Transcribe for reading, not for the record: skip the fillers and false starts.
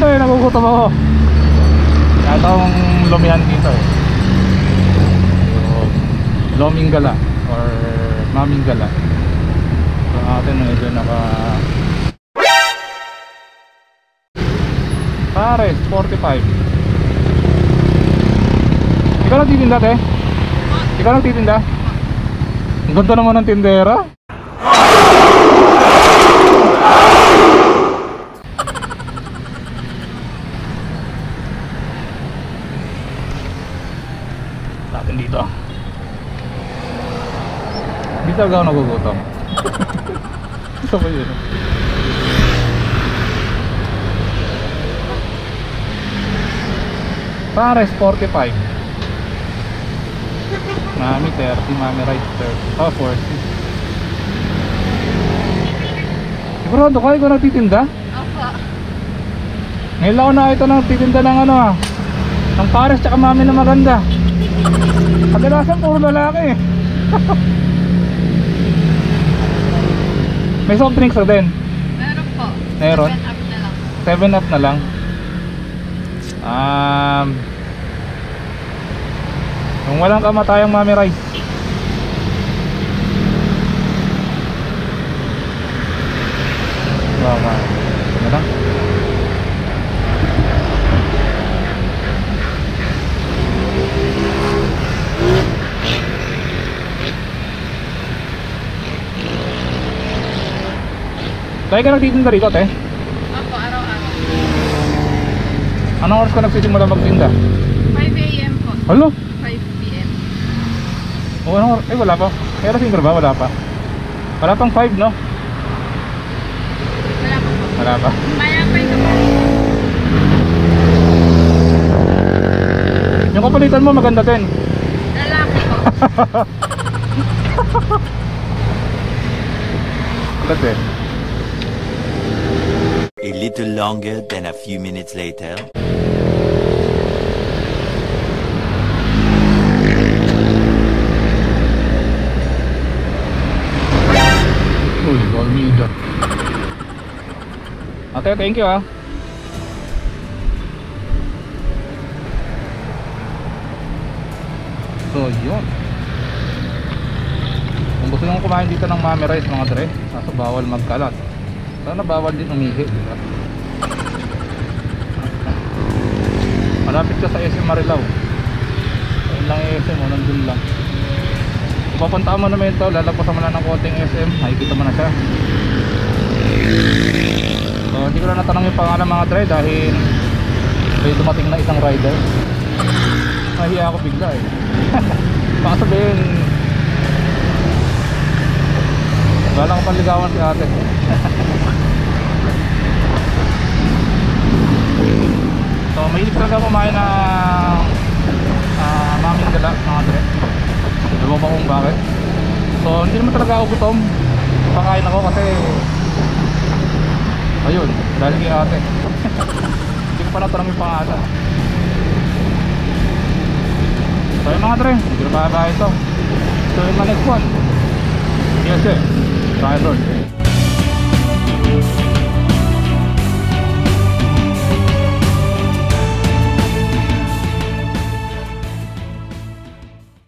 dito eh, nagugutom ako. Kaya itong lumihan dito eh. So, Loming Gala or Maming Gala. So atin medyo naka Pares, 45. Ikaw nagtitinda te? Ikaw nagtitinda? Ang ganda naman ng tindera. Natin dito. Hindi talaga ako nagugutom. Gusto ko yun. Pares 45. Mami 30, mami right 30. Oh, 40. Sigurado ka, ikaw nagtitinda? Opo. Ngayon lang ako nakita nagtitinda ng ano ah, ng pares tsaka mami na maganda. Kadalasan puro lalaki. May soft drinks na din? Meron po. Meron? 7 up na lang. 7 up na lang. Yung walang kamatayang mami rice. Wow, ano lang? Tayo ka nagtitinda rito, te? Opo, araw-araw. Anong oras ka nagsisimula magtinda? 5 AM po. Halo? 5 PM. O anong oras? Eh wala pa. Kaya singer ba? Wala pa. Wala pang 5 no? Wala pa po. Wala pa. Maya pa ito po. Yung kapalitan mo maganda din. Lalaki po. Kasi A little longer than a few minutes later. uy, Golmida. Ate, thank you ah. So yun, kung gusto nyo kumain dito ng mami rice mga dre, nasa bawal magkalat. Sana bawal din umihi, diba? Malapit ka sa SM Marilao. Ayun lang yung SM mo, nandun lang. Kung papuntaan mo naman ito, lalapasan mo lang ng konting SM, makikita mo na siya. So hindi ko na natanong yung pangalan mga dre dahil may dumating na isang rider. Nahiya ako bigla eh. Baka sabihin wala ko panligawan si ate. So mahilig talaga kumain ng Maming Gala mga dre. Alam mo kung bakit? So hindi naman talaga ako gutom. Pakain ako kasi ayun, dahil kay ate. Hindi ko pa natanong yung pangalan. So yung mga dre, hindi ko na ba ito. So yung next one, yes eh, try Lord.